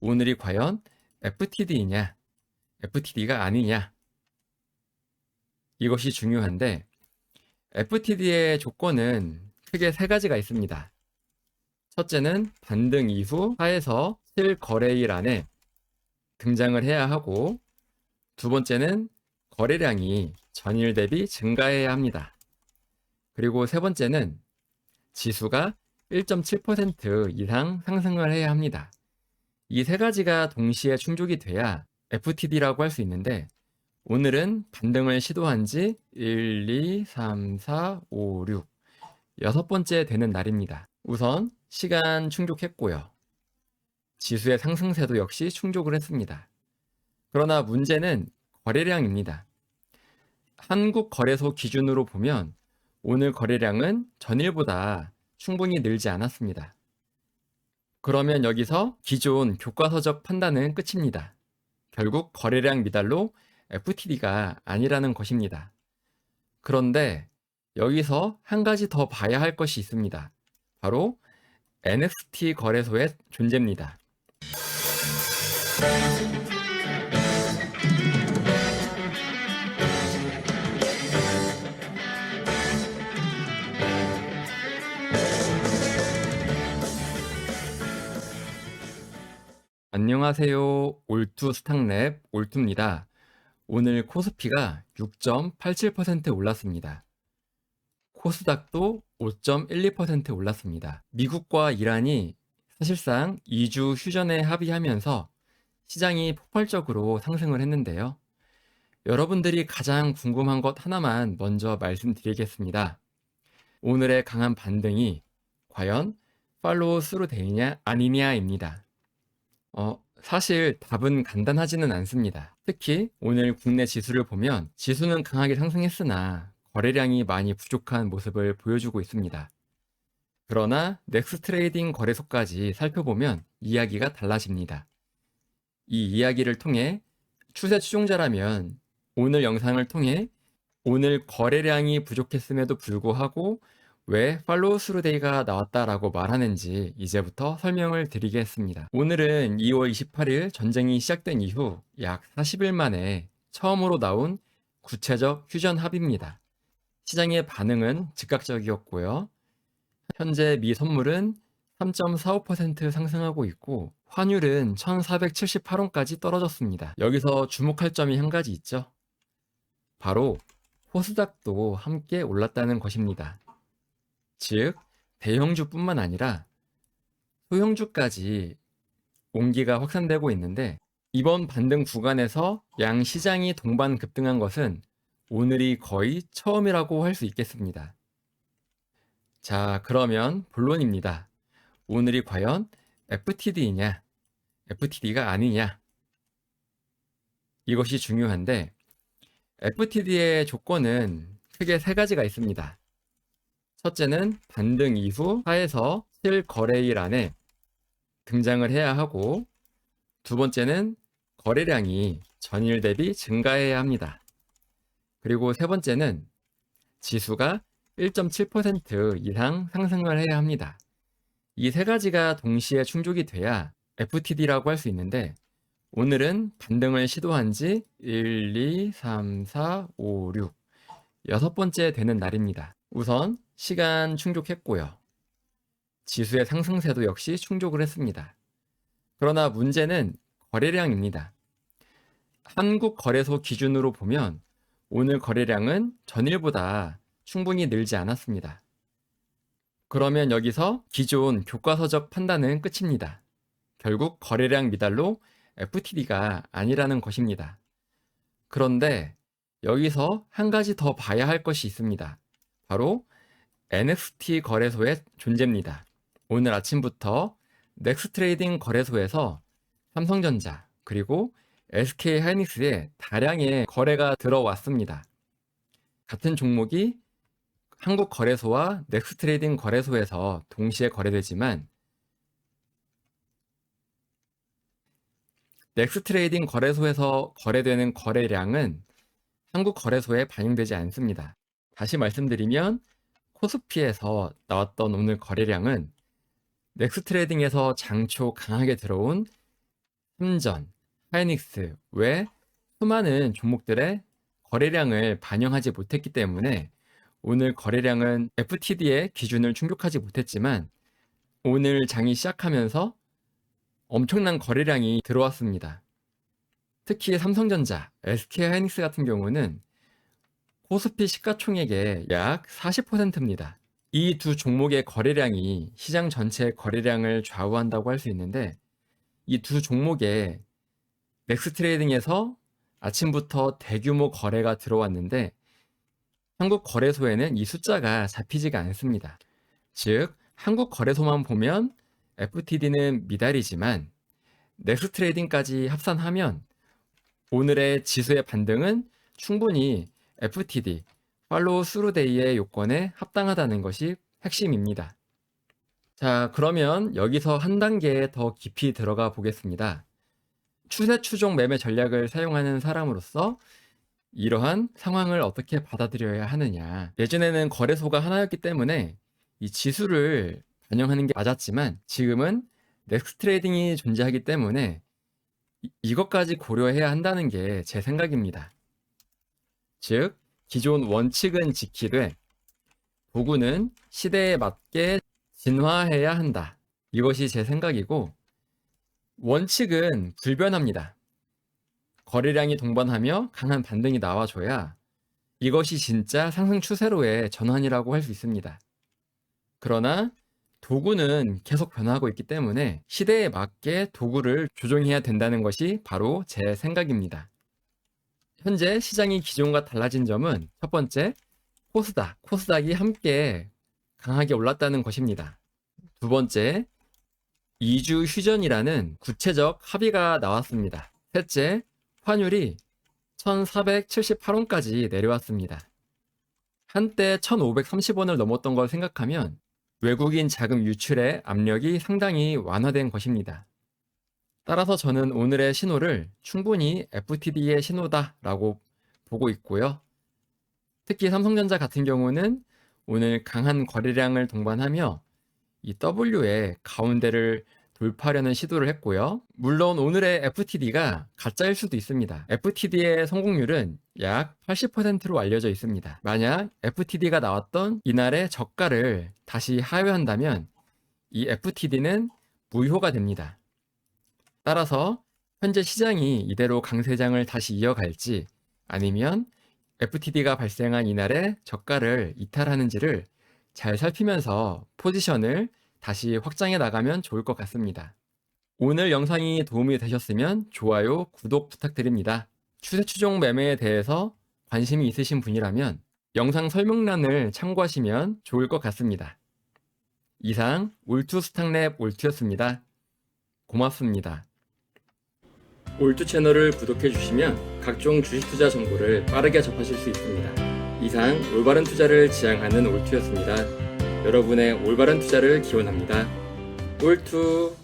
오늘이 과연 FTD이냐, FTD가 아니냐, 이것이 중요한데 FTD의 조건은 크게 세 가지가 있습니다. 첫째는 반등 이후 4에서 7거래일 안에 등장을 해야 하고, 두 번째는 거래량이 전일 대비 증가해야 합니다. 그리고 세 번째는 지수가 1.7% 이상 상승을 해야 합니다. 이 세 가지가 동시에 충족이 돼야 FTD라고 할 수 있는데, 오늘은 반등을 시도한 지 1, 2, 3, 4, 5, 6, 여섯 번째 되는 날입니다. 우선 시간 충족했고요. 지수의 상승세도 역시 충족을 했습니다. 그러나 문제는 거래량입니다. 한국 거래소 기준으로 보면 오늘 거래량은 전일보다 충분히 늘지 않았습니다. 그러면 여기서 기존 교과서적 판단은 끝입니다. 결국 거래량 미달로 FTD가 아니라는 것입니다. 그런데 여기서 한 가지 더 봐야 할 것이 있습니다. 바로 NXT 거래소의 존재입니다. 안녕하세요. 올투 스탁랩 올투입니다. 오늘 코스피가 6.87% 올랐습니다. 코스닥도 5.12% 올랐습니다. 미국과 이란이 사실상 2주 휴전에 합의하면서 시장이 폭발적으로 상승을 했는데요. 여러분들이 가장 궁금한 것 하나만 먼저 말씀드리겠습니다. 오늘의 강한 반등이 과연 팔로우 스루 되느냐 아니냐입니다. 사실 답은 간단하지는 않습니다. 특히 오늘 국내 지수를 보면 지수는 강하게 상승했으나 거래량이 많이 부족한 모습을 보여주고 있습니다. 그러나 넥스트레이딩 거래소까지 살펴보면 이야기가 달라집니다. 이 이야기를 통해 추세 추종자라면 오늘 영상을 통해 오늘 거래량이 부족했음에도 불구하고 왜 팔로우 스루 데이가 나왔다라고 말하는지 이제부터 설명을 드리겠습니다. 오늘은 2월 28일 전쟁이 시작된 이후 약 40일 만에 처음으로 나온 구체적 휴전 합의입니다. 시장의 반응은 즉각적이었고요. 현재 미 선물은 3.45% 상승하고 있고 환율은 1478원까지 떨어졌습니다. 여기서 주목할 점이 한 가지 있죠. 바로 코스닥도 함께 올랐다는 것입니다. 즉 대형주뿐만 아니라 소형주까지 온기가 확산되고 있는데, 이번 반등 구간에서 양 시장이 동반 급등한 것은 오늘이 거의 처음이라고 할 수 있겠습니다. 자, 그러면 본론입니다. 오늘이 과연 FTD이냐, FTD가 아니냐, 이것이 중요한데 FTD의 조건은 크게 세 가지가 있습니다. 첫째는 반등 이후 4에서 7거래일 안에 등장을 해야 하고, 두 번째는 거래량이 전일 대비 증가해야 합니다. 그리고 세 번째는 지수가 1.7% 이상 상승을 해야 합니다. 이 세 가지가 동시에 충족이 돼야 FTD라고 할 수 있는데, 오늘은 반등을 시도한 지 1, 2, 3, 4, 5, 6, 여섯 번째 되는 날입니다. 우선 시간 충족했고요. 지수의 상승세도 역시 충족을 했습니다. 그러나 문제는 거래량입니다. 한국 거래소 기준으로 보면 오늘 거래량은 전일보다 충분히 늘지 않았습니다. 그러면 여기서 기존 교과서적 판단은 끝입니다. 결국 거래량 미달로 FTD가 아니라는 것입니다. 그런데 여기서 한 가지 더 봐야 할 것이 있습니다. 바로 NXT 거래소의 존재입니다. 오늘 아침부터 넥스트레이딩 거래소에서 삼성전자 그리고 SK하이닉스에 다량의 거래가 들어왔습니다. 같은 종목이 한국 거래소와 넥스트레이딩 거래소에서 동시에 거래되지만 넥스트레이딩 거래소에서 거래되는 거래량은 한국 거래소에 반영되지 않습니다. 다시 말씀드리면 코스피에서 나왔던 오늘 거래량은 넥스트레이딩에서 장초 강하게 들어온 삼전, 하이닉스 외 수많은 종목들의 거래량을 반영하지 못했기 때문에 오늘 거래량은 FTD의 기준을 충족하지 못했지만 오늘 장이 시작하면서 엄청난 거래량이 들어왔습니다. 특히 삼성전자, SK하이닉스 같은 경우는 코스피 시가총액의 약 40%입니다. 이 두 종목의 거래량이 시장 전체 거래량을 좌우한다고 할 수 있는데 이 두 종목의 넥스트레이딩에서 아침부터 대규모 거래가 들어왔는데 한국거래소에는 이 숫자가 잡히지가 않습니다. 즉 한국거래소만 보면 FTD는 미달이지만 넥스트레이딩까지 합산하면 오늘의 지수의 반등은 충분히 FTD, 팔로우 스루 데이의 요건에 합당하다는 것이 핵심입니다. 자, 그러면 여기서 한 단계 더 깊이 들어가 보겠습니다. 추세 추종 매매 전략을 사용하는 사람으로서 이러한 상황을 어떻게 받아들여야 하느냐. 예전에는 거래소가 하나였기 때문에 이 지수를 반영하는 게 맞았지만 지금은 넥스트레이딩이 존재하기 때문에 이것까지 고려해야 한다는 게 제 생각입니다. 즉, 기존 원칙은 지키되 도구는 시대에 맞게 진화해야 한다. 이것이 제 생각이고 원칙은 불변합니다. 거래량이 동반하며 강한 반등이 나와줘야 이것이 진짜 상승 추세로의 전환이라고 할 수 있습니다. 그러나 도구는 계속 변화하고 있기 때문에 시대에 맞게 도구를 조정해야 된다는 것이 바로 제 생각입니다. 현재 시장이 기존과 달라진 점은 첫 번째, 코스닥이 함께 강하게 올랐다는 것입니다. 두 번째, 2주 휴전이라는 구체적 합의가 나왔습니다. 셋째, 환율이 1478원까지 내려왔습니다. 한때 1530원을 넘었던 걸 생각하면 외국인 자금 유출의 압력이 상당히 완화된 것입니다. 따라서 저는 오늘의 신호를 충분히 FTD의 신호다라고 보고 있고요. 특히 삼성전자 같은 경우는 오늘 강한 거래량을 동반하며 이 W의 가운데를 돌파하려는 시도를 했고요. 물론 오늘의 FTD가 가짜일 수도 있습니다. FTD의 성공률은 약 80%로 알려져 있습니다. 만약 FTD가 나왔던 이날의 저가를 다시 하회한다면 이 FTD는 무효가 됩니다. 따라서 현재 시장이 이대로 강세장을 다시 이어갈지 아니면 FTD가 발생한 이날의 저가를 이탈하는지를 잘 살피면서 포지션을 다시 확장해 나가면 좋을 것 같습니다. 오늘 영상이 도움이 되셨으면 좋아요, 구독 부탁드립니다. 추세 추종 매매에 대해서 관심이 있으신 분이라면 영상 설명란을 참고하시면 좋을 것 같습니다. 이상 올투 스탁랩 올투였습니다. 고맙습니다. 올투 채널을 구독해 주시면 각종 주식 투자 정보를 빠르게 접하실 수 있습니다. 이상 올바른 투자를 지향하는 올투였습니다. 여러분의 올바른 투자를 기원합니다. 올투